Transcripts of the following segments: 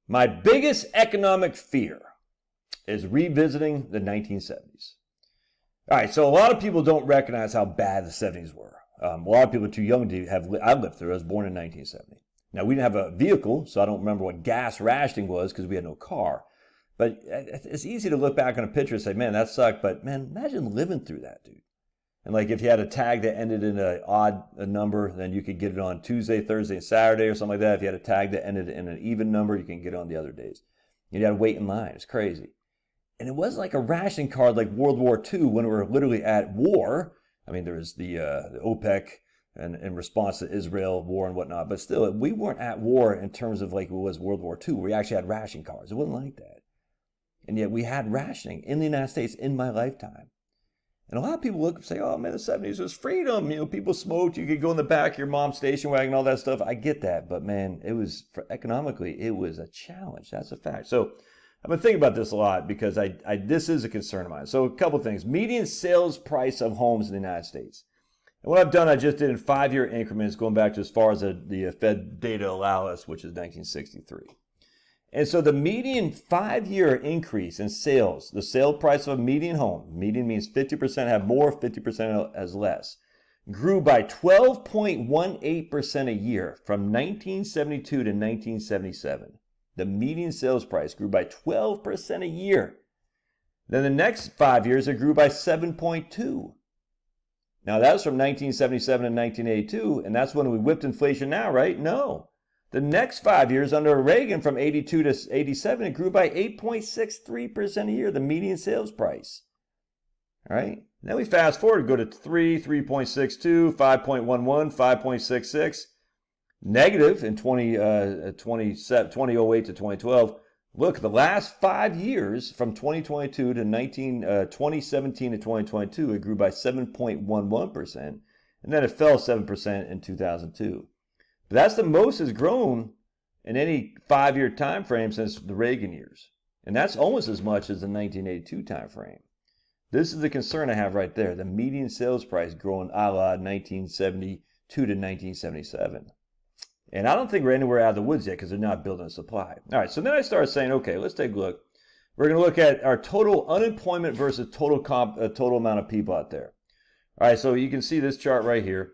My biggest economic fear is revisiting the 1970s. All right, so a lot of people don't recognize how bad the 70s were. A lot of people are too young to have. I lived through it. I was born in 1970. Now, we didn't have a vehicle, so I don't remember what gas rationing was because we had no car. But it's easy to look back on a picture and say, man, that sucked. But, man, imagine living through that, dude. And, like, if you had a tag that ended in an odd number, then you could get it on Tuesday, Thursday, and Saturday or something like that. If you had a tag that ended in an even number, you can get it on the other days. You had to wait in line. It's crazy. And it wasn't like a ration card like World War II when we were literally at war. I mean, there was the OPEC and in response to Israel war and whatnot. But still, we weren't at war in terms of like it was World War II. We actually had ration cards. It wasn't like that. And yet we had rationing in the United States in my lifetime. And a lot of people look and say, oh, man, the 70s was freedom. You know, people smoked. You could go in the back of your mom's station wagon, all that stuff. I get that. But, man, it was, economically, it was a challenge. That's a fact. So I've been thinking about this a lot because this is a concern of mine. So a couple of things. Median sales price of homes in the United States. And what I've done, I just did in 5-year increments going back to as far as the Fed data allow us, which is 1963. And so the median 5-year increase in sales, the sale price of a median home, median means 50% have more, 50% has less, grew by 12.18% a year from 1972 to 1977. The median sales price grew by 12% a year. Then the next 5 years, it grew by 7.2. Now that was from 1977 to 1982, and that's when we whipped inflation now, right? No. The next 5 years under Reagan from 82 to 87, it grew by 8.63% a year, the median sales price. All right. Then we fast forward, go to 3, 3.62, 5.11, 5.66. Negative in 2008 to 2012. Look, the last 5 years from 2022 to 2017 to 2022, it grew by 7.11%, and then it fell 7% in 2002. But that's the most it's grown in any 5-year time frame since the Reagan years, and that's almost as much as the 1982 time frame. This is the concern I have right there: the median sales price growing a la 1972 to 1977. And I don't think we're anywhere out of the woods yet because they're not building a supply. All right, so then I started saying, okay, let's take a look. We're going to look at our total unemployment versus total amount of people out there. All right, so you can see this chart right here.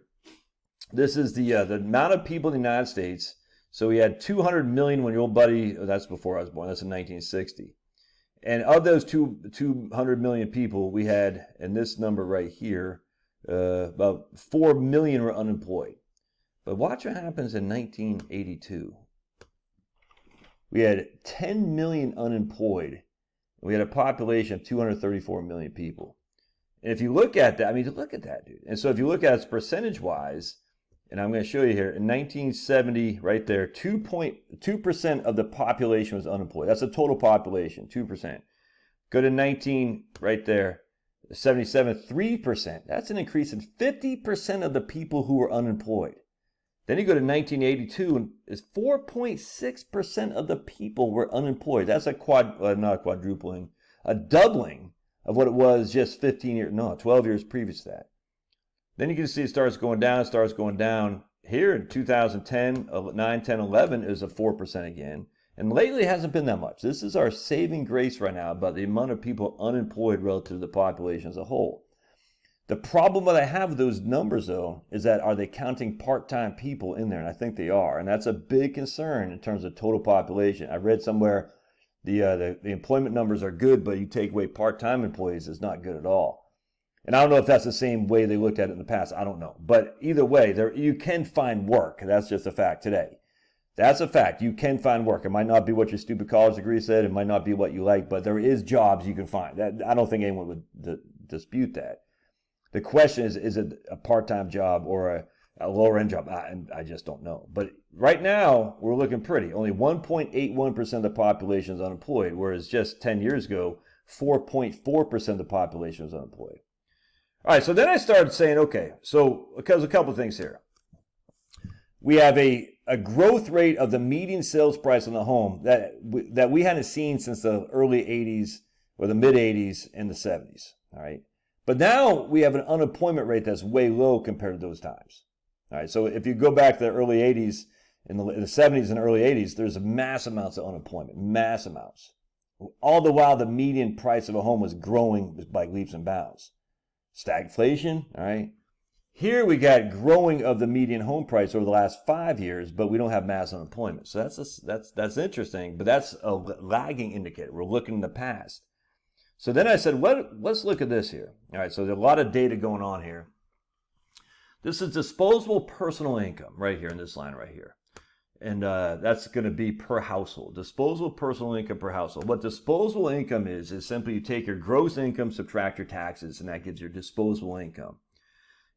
This is the amount of people in the United States. So we had 200 million when your old buddy, that's before I was born, that's in 1960. And of those 200 million people, we had, and this number right here, about 4 million were unemployed. But watch what happens in 1982. We had 10 million unemployed. We had a population of 234 million people. And if you look at that, I mean, look at that, dude. And so if you look at it percentage-wise, and I'm going to show you here, in 1970, right there, 2% of the population was unemployed. That's the total population, 2%. Go to 19, right there, 77, 3%. That's an increase in 50% of the people who were unemployed. Then you go to 1982, and it's 4.6% of the people were unemployed. That's a not a quadrupling, a doubling of what it was just 12 years previous to that. Then you can see it starts going down. Here in 2010, 9, 10, 11 is a 4% again. And lately it hasn't been that much. This is our saving grace right now about the amount of people unemployed relative to the population as a whole. The problem that I have with those numbers, though, is that are they counting part-time people in there? And I think they are. And that's a big concern in terms of total population. I read somewhere the employment numbers are good, but you take away part-time employees, it's not good at all. And I don't know if that's the same way they looked at it in the past. I don't know. But either way, you can find work. That's just a fact today. That's a fact. You can find work. It might not be what your stupid college degree said. It might not be what you like, but there is jobs you can find. I don't think anyone would dispute that. The question is it a part-time job or a lower-end job? I just don't know. But right now, we're looking pretty. Only 1.81% of the population is unemployed, whereas just 10 years ago, 4.4% of the population was unemployed. All right, so then I started saying, okay, so because a couple of things here. We have a growth rate of the median sales price on the home that we hadn't seen since the early 80s or the mid-80s and the 70s, all right? But now we have an unemployment rate that's way low compared to those times. All right, so if you go back to the early 80s, in the 70s and early 80s, there's mass amounts of unemployment, mass amounts. All the while, the median price of a home was growing by leaps and bounds. Stagflation, all right? Here we got growing of the median home price over the last 5 years, but we don't have mass unemployment. So that's interesting, but that's a lagging indicator. We're looking in the past. So then I said, let's look at this here. All right, so there's a lot of data going on here. This is disposable personal income right here in this line right here. And that's going to be per household. Disposable personal income per household. What disposable income is simply you take your gross income, subtract your taxes, and that gives your disposable income.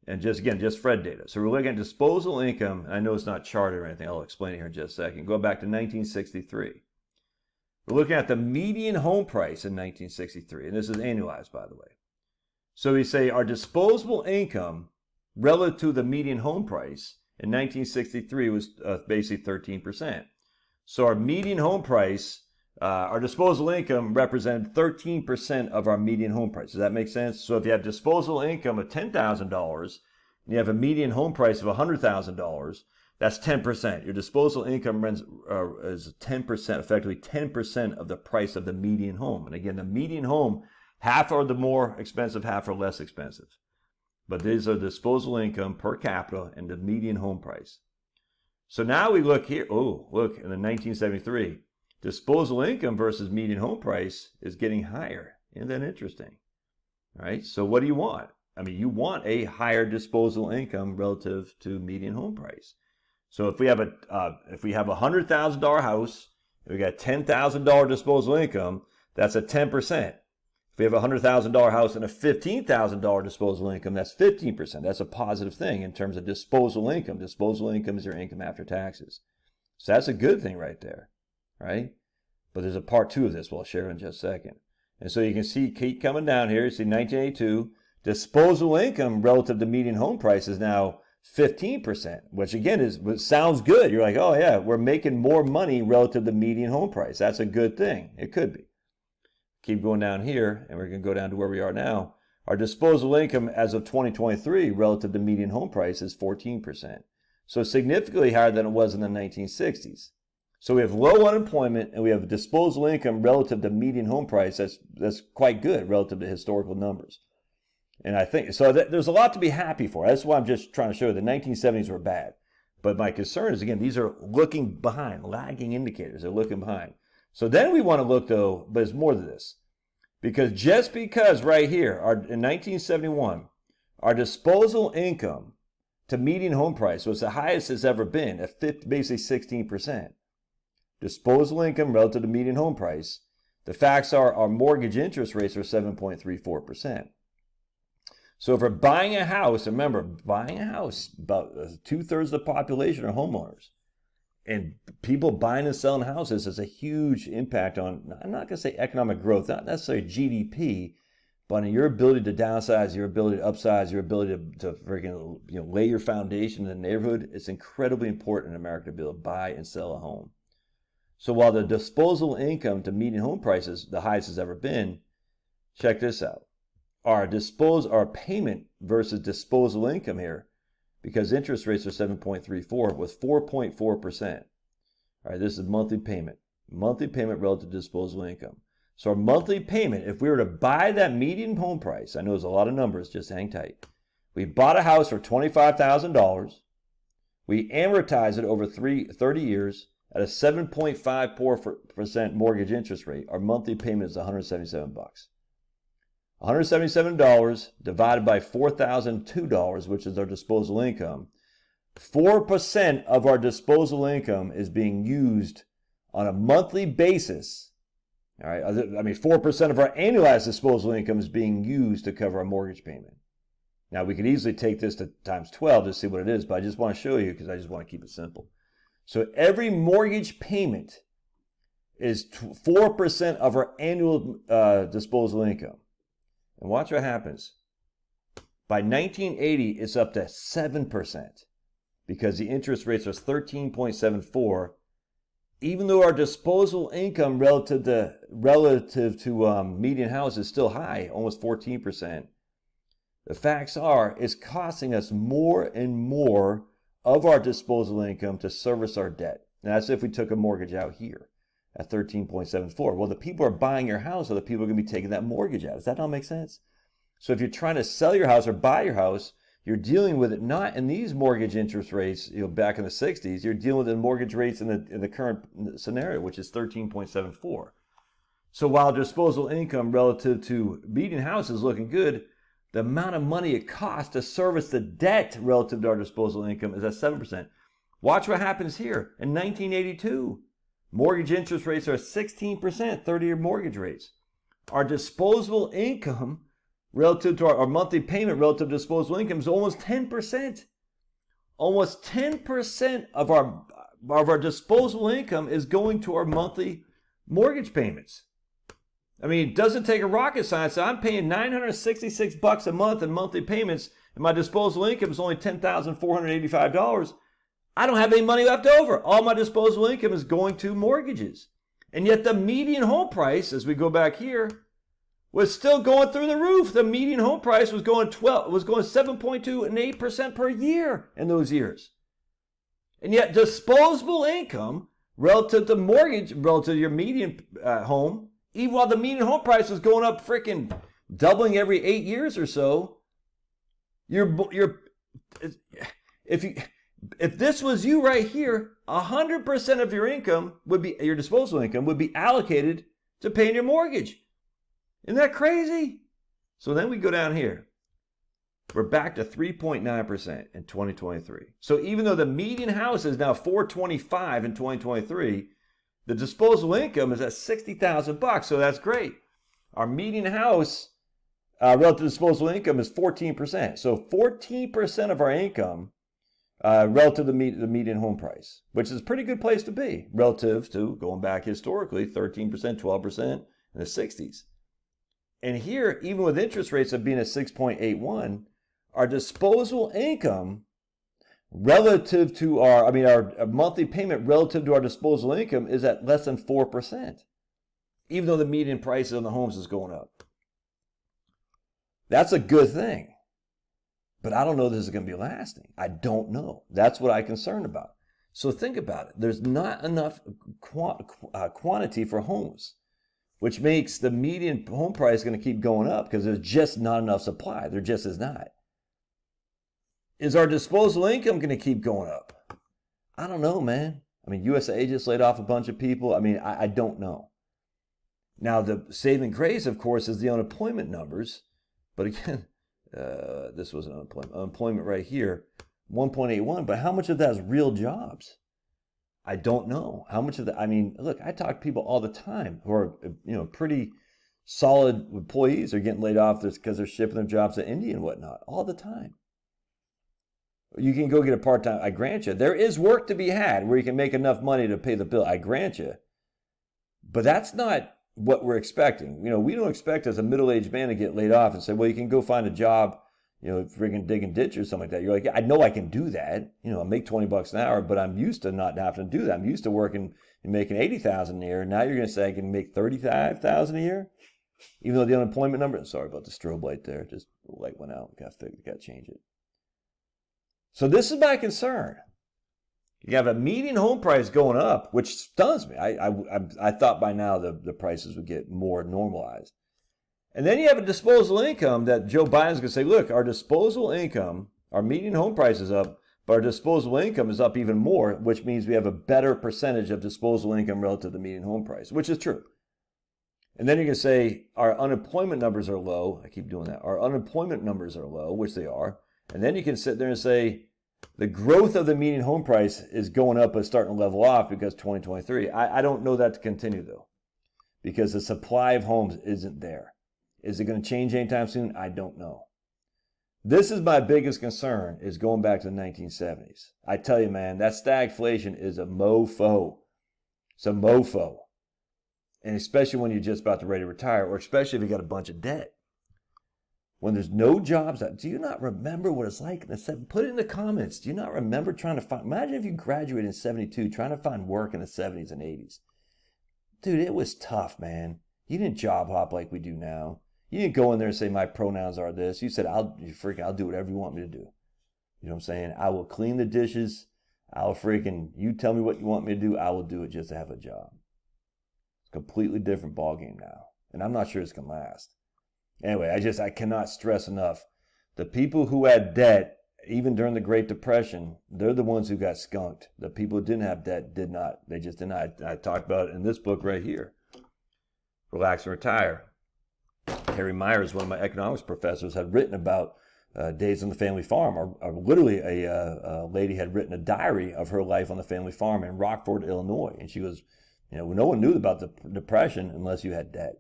And just Fred data. So we're looking at disposable income. I know it's not charted or anything. I'll explain it here in just a second. Go back to 1963. We're looking at the median home price in 1963. And this is annualized, by the way. So we say our disposable income relative to the median home price in 1963 was basically 13%. So our median home price, our disposable income represented 13% of our median home price. Does that make sense? So if you have disposable income of $10,000 and you have a median home price of $100,000, that's 10%. Your disposable income is 10%, effectively 10% of the price of the median home. And again, the median home, half are the more expensive, half are less expensive. But these are disposable income per capita and the median home price. So now we look here. Oh, look, in the 1973, disposable income versus median home price is getting higher. Isn't that interesting? All right, so what do you want? I mean, you want a higher disposable income relative to median home price. So if we have a $100,000 house, and we got $10,000 disposable income, that's a 10%. If we have a $100,000 house and a $15,000 disposable income, that's 15%. That's a positive thing in terms of disposable income. Disposable income is your income after taxes. So that's a good thing right there, right? But there's a part two of this we'll share in just a second. And so you can see, keep coming down here. You see 1982, disposable income relative to median home price is now 15%, which again sounds good. You're like, oh yeah, we're making more money relative to median home price. That's a good thing. It could be. Keep going down here, and we're going to go down to where we are now. Our disposable income as of 2023 relative to median home price is 14%. So significantly higher than it was in the 1960s. So we have low unemployment, and we have disposable income relative to median home price that's quite good relative to historical numbers. And I think, so there's a lot to be happy for. That's why I'm just trying to show you the 1970s were bad. But my concern is, again, these are looking behind, lagging indicators. They're looking behind. So then we want to look, though, but it's more than this. Because right here, in 1971, our disposable income to median home price was the highest it's ever been, at basically 16%. Disposable income relative to median home price. The facts are our mortgage interest rates are 7.34%. So if we're buying a house, remember, buying a house, about 2/3 of the population are homeowners. And people buying and selling houses has a huge impact on, I'm not going to say economic growth, not necessarily GDP, but on your ability to downsize, your ability to upsize, your ability to freaking, lay your foundation in the neighborhood. It's incredibly important in America to be able to buy and sell a home. So while the disposable income to median home prices, the highest it's ever been, check this out. Our payment versus disposable income here, because interest rates are 7.34, was 4.4%. All right, this is monthly payment. Monthly payment relative to disposable income. So our monthly payment, if we were to buy that median home price, I know there's a lot of numbers, just hang tight. We bought a house for $25,000. We amortize it over 30 years at a 7.54% mortgage interest rate. Our monthly payment is $177. $177 divided by $4,002, which is our disposable income. 4% of our disposable income is being used on a monthly basis. All right, 4% of our annualized disposable income is being used to cover our mortgage payment. Now, we could easily take this to times 12 to see what it is, but I just want to show you because I just want to keep it simple. So every mortgage payment is 4% of our annual disposable income. And watch what happens. By 1980, it's up to 7% because the interest rates are 13.74. Even though our disposable income relative to median house is still high, almost 14%, the facts are it's costing us more and more of our disposable income to service our debt. Now, that's if we took a mortgage out here at 13.74. Well, the people who are buying your house are the people who are going to be taking that mortgage out. Does that not make sense? So if you're trying to sell your house or buy your house, you're dealing with it not in these mortgage interest rates, back in the 60s. You're dealing with the mortgage rates in the current scenario, which is 13.74. So while disposable income relative to median house is looking good, the amount of money it costs to service the debt relative to our disposable income is at 7%. Watch what happens here. In 1982, mortgage interest rates are 16%, 30-year mortgage rates. Our disposable income relative to our monthly payment relative to disposable income is almost 10%. Almost 10% of our disposable income is going to our monthly mortgage payments. I mean, it doesn't take a rocket science. I'm paying $966 a month in monthly payments, and my disposable income is only $10,485. I don't have any money left over. All my disposable income is going to mortgages. And yet the median home price, as we go back here, was still going through the roof. The median home price was going 7.2 and 8% per year in those years. And yet disposable income relative to mortgage, relative to your median home, even while the median home price is going up freaking doubling every 8 years or so, if this was you right here, 100% of your income would be, your disposable income would be allocated to paying your mortgage. Isn't that crazy? So then we go down here. We're back to 3.9% in 2023. So even though the median house is now $425 in 2023, the disposable income is at $60,000. So that's great. Our median house relative to disposable income is 14%. So 14% of our income relative to the median home price, which is a pretty good place to be relative to, going back historically, 13%, 12% in the 60s. And here, even with interest rates of being at 6.81, our disposable income relative to our monthly payment relative to our disposable income is at less than 4%, even though the median price on the homes is going up. That's a good thing. But I don't know if this is going to be lasting. I don't know. That's what I'm concerned about. So think about it. There's not enough quantity for homes, which makes the median home price going to keep going up because there's just not enough supply. There just is not. Is our disposable income going to keep going up? I don't know, man. I mean, USA just laid off a bunch of people. I mean, I don't know. Now, the saving grace, of course, is the unemployment numbers. But again, this was an unemployment right here, 1.81. But how much of that is real jobs? I don't know. How much of that? I mean, look, I talk to people all the time who are, pretty solid employees are getting laid off because they're shipping their jobs to India and whatnot all the time. You can go get a part-time. I grant you, there is work to be had where you can make enough money to pay the bill. I grant you. But that's not what we're expecting. We don't expect as a middle-aged man to get laid off and say, well, you can go find a job, freaking digging ditch or something like that. You're like, yeah, I know I can do that. I make $20 an hour, but I'm used to not having to do that. I'm used to working and making $80,000 a year. Now you're going to say I can make $35,000 a year, even though the unemployment number. Sorry about the strobe light there. Just the light went out. Got to change it. So this is my concern. You have a median home price going up, which stuns me. I thought by now the prices would get more normalized. And then you have a disposable income that Joe Biden's going to say, look, our disposable income, our median home price is up, but our disposable income is up even more, which means we have a better percentage of disposable income relative to the median home price, which is true. And then you're going to say our unemployment numbers are low. I keep doing that. Our unemployment numbers are low, which they are. And then you can sit there and say the growth of the median home price is going up but starting to level off because 2023. I don't know that to continue, though, because the supply of homes isn't there. Is it going to change anytime soon? I don't know. This is my biggest concern, is going back to the 1970s. I tell you, man, that stagflation is a mofo. It's a mofo. And especially when you're just about to ready to retire, or especially if you got a bunch of debt. When there's no jobs, do you not remember what it's like in the 70s? Put it in the comments. Do you not remember trying to find, imagine if you graduated in 72, trying to find work in the 70s and 80s. Dude, it was tough, man. You didn't job hop like we do now. You didn't go in there and say, my pronouns are this. You said, I'll do whatever you want me to do. You know what I'm saying? I will clean the dishes. I'll freaking, you tell me what you want me to do, I will do it just to have a job. It's a completely different ballgame now. And I'm not sure it's going to last. Anyway, I cannot stress enough. The people who had debt, even during the Great Depression, they're the ones who got skunked. The people who didn't have debt did not. They just did not. I talked about it in this book right here, Relax and Retire. Harry Myers, one of my economics professors, had written about days on the family farm, or literally a lady had written a diary of her life on the family farm in Rockford, Illinois. And she was, no one knew about the Depression unless you had debt.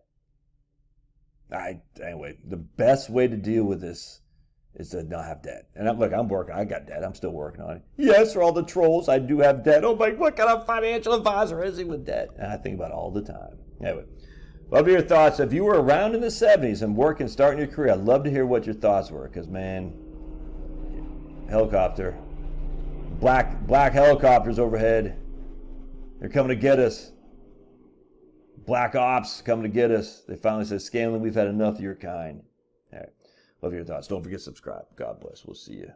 Anyway, the best way to deal with this is to not have debt. And I'm working, I got debt, I'm still working on it. Yes, for all the trolls, I do have debt. Oh my, what kind of financial advisor is he with debt? And I think about it all the time. Anyway, love your thoughts. If you were around in the 70s and working, starting your career, I'd love to hear what your thoughts were. Because, man, helicopter, black helicopters overhead. They're coming to get us. Black ops coming to get us. They finally said, Scanlon, we've had enough of your kind. All right. Love your thoughts. Don't forget to subscribe. God bless. We'll see you.